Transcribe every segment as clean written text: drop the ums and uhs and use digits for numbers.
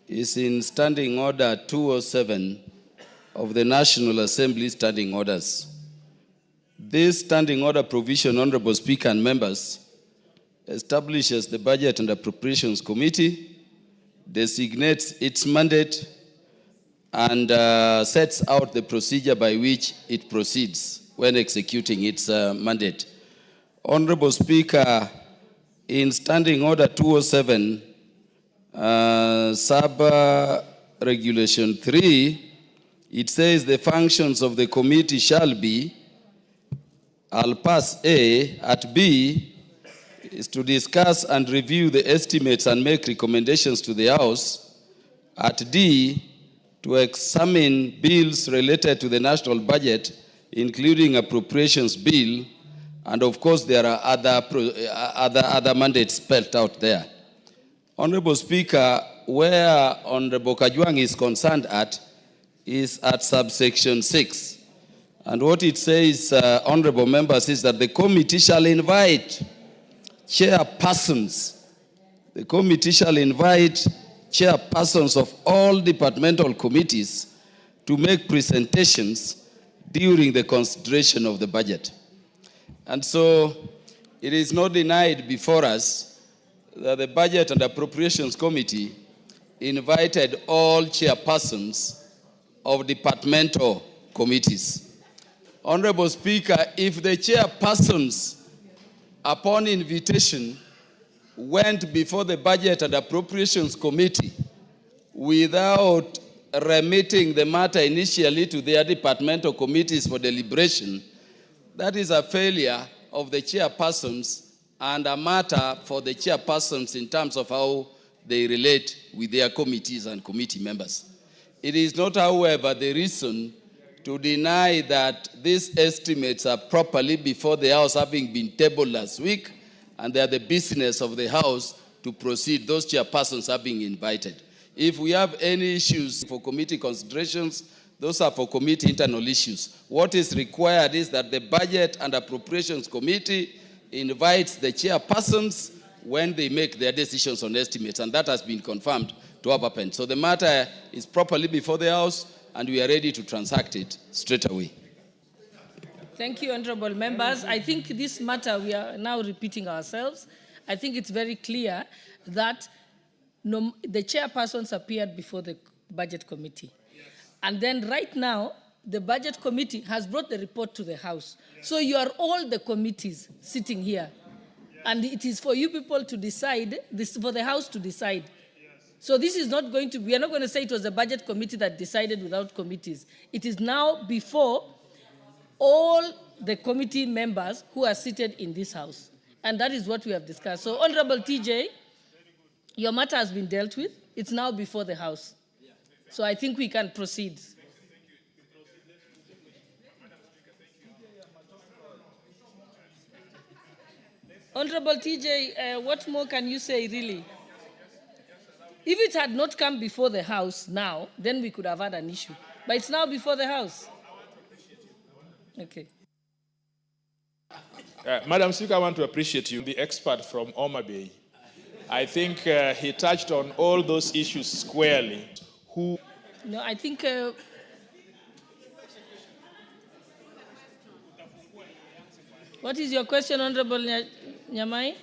is in Standing Order 207 of the National Assembly Standing Orders. This standing order provision, Honorable Speaker and members, establishes the Budget and Appropriations Committee, designates its mandate, and sets out the procedure by which it proceeds when executing its mandate. Honorable Speaker, in Standing Order 207, Sub-Regulation 3, it says the functions of the committee shall be, I'll pass A, at B, is to discuss and review the estimates and make recommendations to the House. At D, to examine bills related to the national budget, including appropriations bill, and of course there are other mandates spelled out there. Honorable Speaker, where Honorable Kajwang is concerned is at subsection 6. And what it says, honorable members, is that the committee shall invite chairpersons. The committee shall invite chairpersons of all departmental committees to make presentations during the consideration of the budget. And so it is not denied before us that the Budget and Appropriations Committee invited all chairpersons of departmental committees. Honorable Speaker, if the chairpersons, upon invitation, went before the Budget and Appropriations Committee without remitting the matter initially to their departmental committees for deliberation, that is a failure of the chairpersons and a matter for the chairpersons in terms of how they relate with their committees and committee members. It is not, however, the reason to deny that these estimates are properly before the House, having been tabled last week, and they are the business of the House to proceed. Those chairpersons are being invited. If we have any issues for committee considerations, those are for committee internal issues. What is required is that the Budget and Appropriations Committee invites the chairpersons when they make their decisions on estimates, and that has been confirmed to have happened. So the matter is properly before the House, and we are ready to transact it straight away. Thank you, honorable members. I think this matter, we are now repeating ourselves. I think it's very clear that the chairpersons appeared before the Budget Committee. And then right now, the Budget Committee has brought the report to the House. So you are all the committees sitting here. And it is for you people to decide, for the House to decide. So this is not going to, we are not going to say it was the Budget Committee that decided without committees. It is now before all the committee members who are seated in this House. And that is what we have discussed. So Honorable TJ, your matter has been dealt with. It's now before the House. So I think we can proceed. Honorable TJ, what more can you say, really? If it had not come before the House now, then we could have had an issue. But it's now before the House. Okay. Madam Speaker, I want to appreciate you, the expert from Homa Bay. I think he touched on all those issues squarely. No, I think... what is your question, Honorable Nyamai?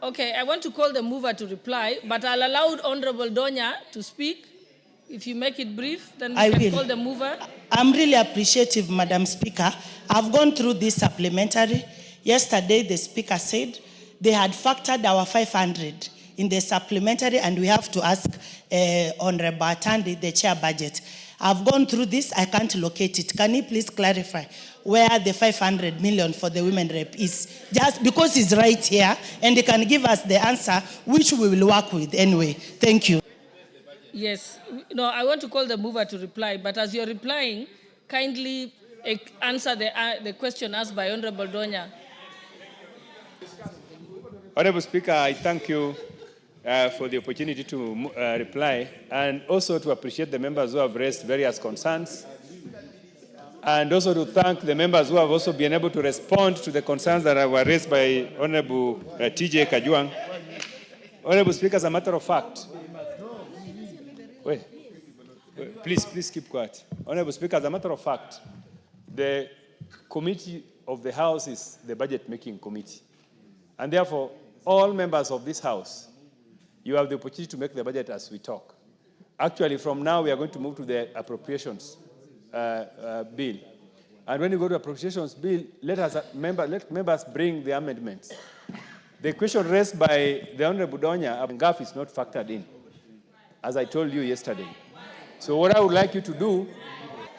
Okay, I want to call the mover to reply, but I'll allow Honorable Donya to speak. If you make it brief, then we can call the mover. I'm really appreciative, Madam Speaker. I've gone through this supplementary. Yesterday, the Speaker said they had factored our 500 in the supplementary, and we have to ask Honorable Atandi, the chair budget. I've gone through this. I can't locate it. Can you please clarify where the 500 million for the women rep is? Just because it's right here, and they can give us the answer, which we will work with anyway. Thank you. Yes. No, I want to call the mover to reply, but as you're replying, kindly answer the question asked by Honorable Donya. Honorable Speaker, I thank you for the opportunity to reply, and also to appreciate the members who have raised various concerns. and also to thank the members who have also been able to respond to the concerns that were raised by Honorable TJ Kajwang. Honorable Speaker, as a matter of fact, please keep quiet. Honorable Speaker, as a matter of fact, the committee of the House is the budget-making committee. And therefore, all members of this House, you have the opportunity to make the budget as we talk. Actually, from now, we are going to move to the appropriations bill. And when you go to appropriations bill, let members bring the amendments. The question raised by the Honorable Donya, GAF is not factored in, as I told you yesterday. So what I would like you to do,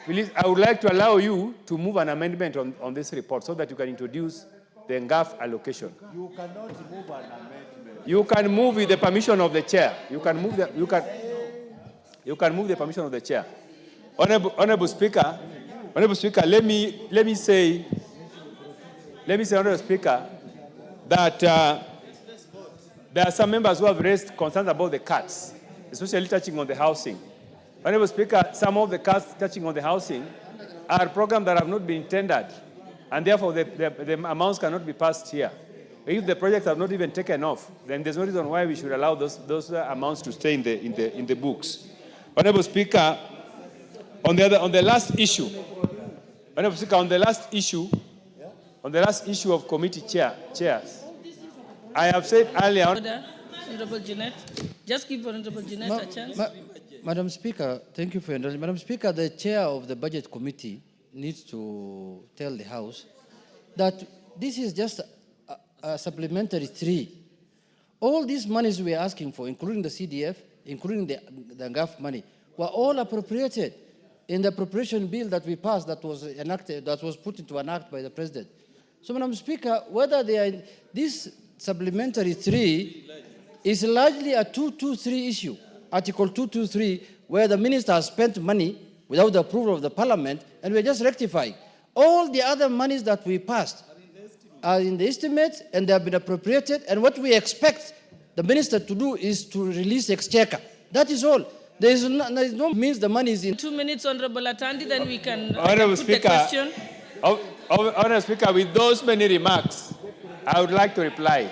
I would like to allow you to move an amendment on this report so that you can introduce the GAF allocation. You cannot move an amendment. You can move with the permission of the chair. You can move the permission of the chair. Honorable Speaker, let me say, Honorable Speaker, that there are some members who have raised concerns about the cuts, especially touching on the housing. Honorable Speaker, some of the cuts touching on the housing are programs that have not been tendered, and therefore the amounts cannot be passed here. If the projects have not even taken off, then there's no reason why we should allow those amounts to stay in the books. Honorable Speaker, on the last issue, Honorable Speaker, on the last issue of committee chairs, I have said earlier. Honorable Junet, just give Honorable Junet a chance. Madam Speaker, thank you for your indulgence. Madam Speaker, the chair of the Budget Committee needs to tell the House that this is just a supplementary 3. All these monies we are asking for, including the CDF, including the GAF money, were all appropriated in the appropriation bill that we passed, that was enacted, that was put into an act by the President. So, Madam Speaker, whether they are this supplementary 3 is largely a 223 issue, Article 223, where the minister has spent money without the approval of the Parliament, and we're just rectifying. All the other monies that we passed are in the estimates, and they have been appropriated, and what we expect the minister to do is to release exchequer. That is all. There is no means the money is in. 2 minutes, Honorable Atandi, then we can Honorable put Speaker, the question. Honorable Speaker, with those many remarks, I would like to reply.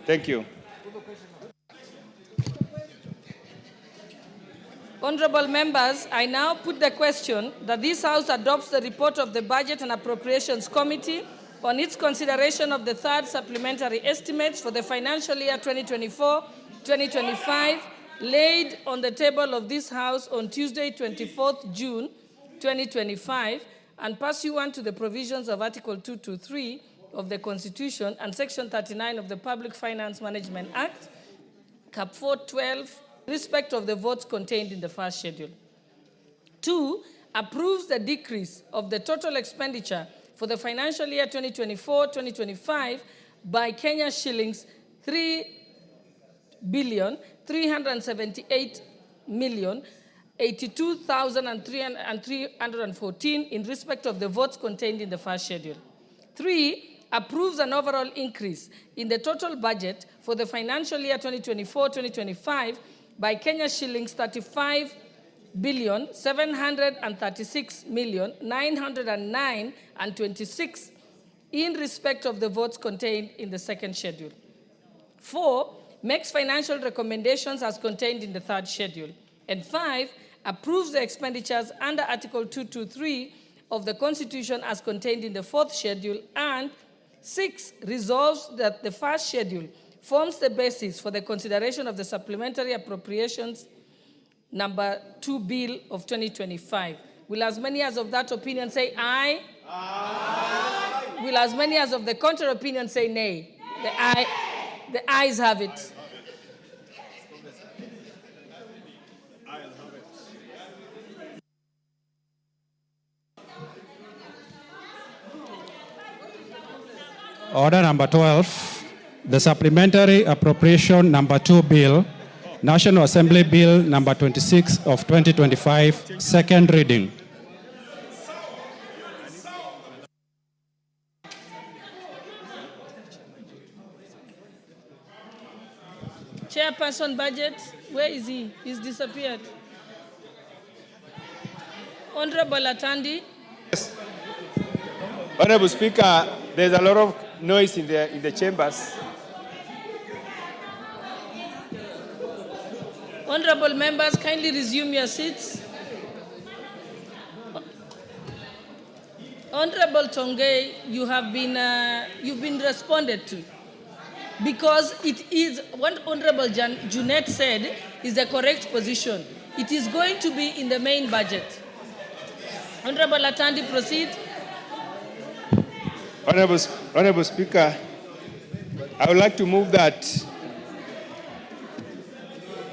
Thank you. Honorable members, I now put the question that this House adopts the report of the Budget and Appropriations Committee on its consideration of the third supplementary estimates for the financial year 2024-2025 laid on the table of this House on Tuesday, 24th June 2025, and pursuant to the provisions of Article 223 of the Constitution and Section 39 of the Public Finance Management Act, Cap 412, respect of the votes contained in the first schedule. 2, approves the decrease of the total expenditure for the financial year 2024-2025 by Kenya shillings 3,378,082,314 in respect of the votes contained in the first schedule. 3, approves an overall increase in the total budget for the financial year 2024-2025 by Kenya shillings 35,736,909,26 in respect of the votes contained in the second schedule. 4, makes financial recommendations as contained in the third schedule. And 5, approves the expenditures under Article 223 of the Constitution as contained in the fourth schedule. And 6, resolves that the first schedule forms the basis for the consideration of the Supplementary Appropriations number 2 Bill of 2025. Will as many as of that opinion say aye? Aye. Will as many as of the contrary opinion say nay? The ayes have it. Order number 12. The Supplementary Appropriation number 2 Bill, National Assembly Bill number 26 of 2025, second reading. Chairperson Budget, where is he? He's disappeared. Honorable Atandi. Yes. Honorable Speaker, there's a lot of noise in the chambers. Honorable members, kindly resume your seats. Honorable Tongay, you've been responded to, because it is what Honorable Junet said is the correct position. It is going to be in the main budget. Honorable Atandi, proceed. Honorable Speaker, I would like to move that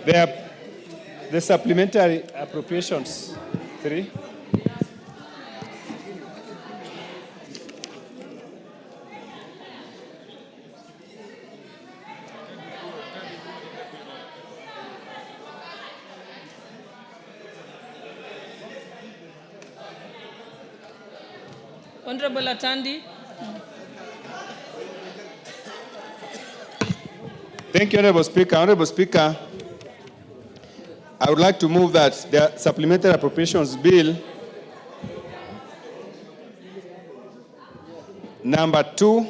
the supplementary appropriations 3. Honorable Atandi. Thank you, Honorable Speaker. Honorable Speaker, I would like to move that the Supplementary Appropriations Bill number 2,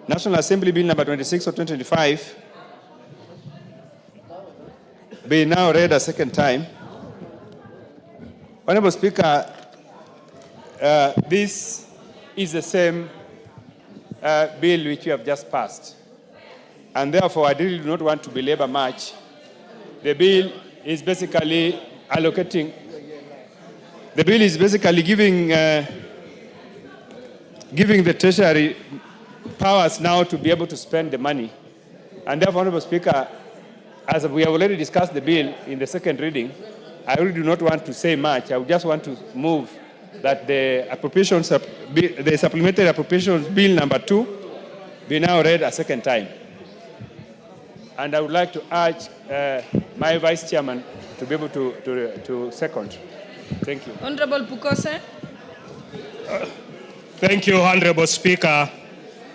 National Assembly Bill number 26 of 2025, be now read a second time. Honorable Speaker, this is the same bill which we have just passed. And therefore, I really do not want to belabor much. The bill is basically allocating, the bill is basically giving the Treasury powers now to be able to spend the money. And therefore, Honorable Speaker, as we have already discussed the bill in the second reading, I really do not want to say much. I would just want to move that the appropriations, the Supplementary Appropriations Bill number 2 be now read a second time. And I would like to urge my Vice Chairman to be able to second. Thank you. Honorable Pukose. Thank you, Honorable Speaker.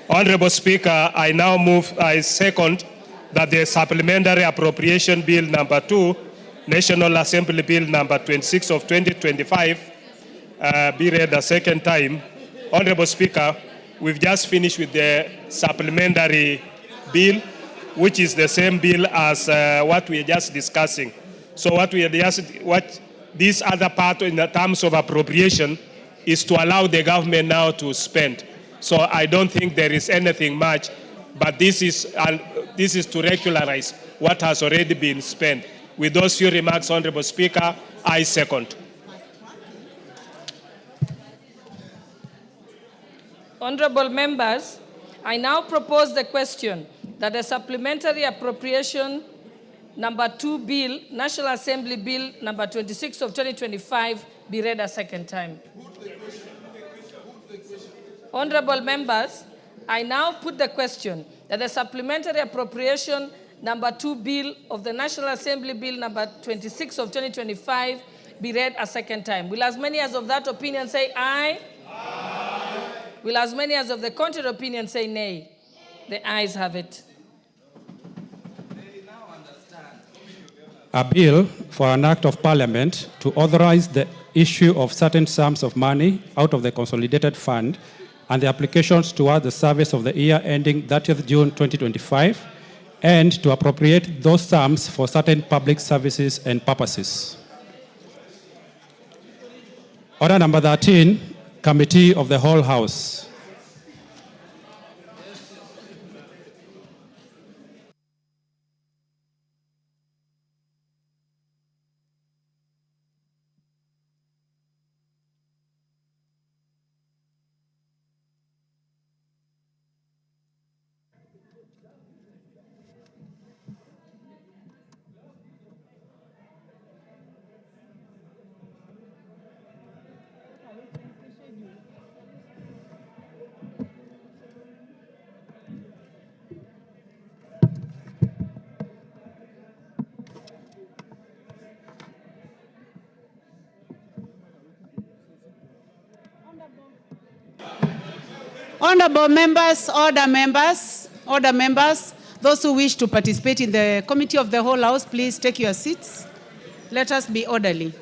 Honorable Speaker, I second that the Supplementary Appropriation Bill number 2, National Assembly Bill number 26 of 2025, be read a second time. Honorable Speaker, we've just finished with the supplementary bill, which is the same bill as what we are just discussing. So what this other part in the terms of appropriation is to allow the government now to spend. So I don't think there is anything much, but this is to regularize what has already been spent. With those few remarks, Honorable Speaker, I second. Honorable members, I now propose the question that the Supplementary Appropriation number 2 Bill, National Assembly Bill number 26 of 2025, be read a second time. Honorable members, I now put the question that the Supplementary Appropriation number 2 Bill of the National Assembly Bill number 26 of 2025 be read a second time. Will as many as of that opinion say aye? Aye. Will as many as of the contrary opinion say nay? The ayes have it. A bill for an act of parliament to authorize the issue of certain sums of money out of the consolidated fund and the applications toward the service of the year ending 30th June 2025 and to appropriate those sums for certain public services and purposes. Order number 13, Committee of the Whole House. Honorable members, order members, those who wish to participate in the Committee of the Whole House, please take your seats. Let us be orderly.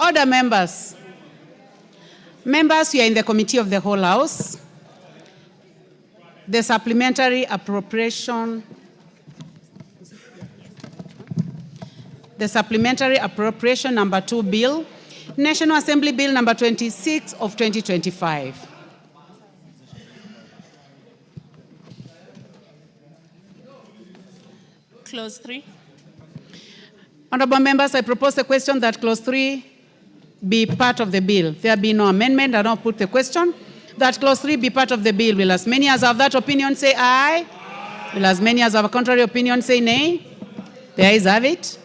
Order, members. Members, we are in the committee of the whole House. The supplementary appropriation number 2 bill, National Assembly Bill number 26 of 2025. Clause 3. Honorable members, I propose the question that clause 3 be part of the bill. There be no amendment. I now put the question that clause 3 be part of the bill. Will as many as have that opinion say aye? Will as many as have a contrary opinion say nay? The ayes have it.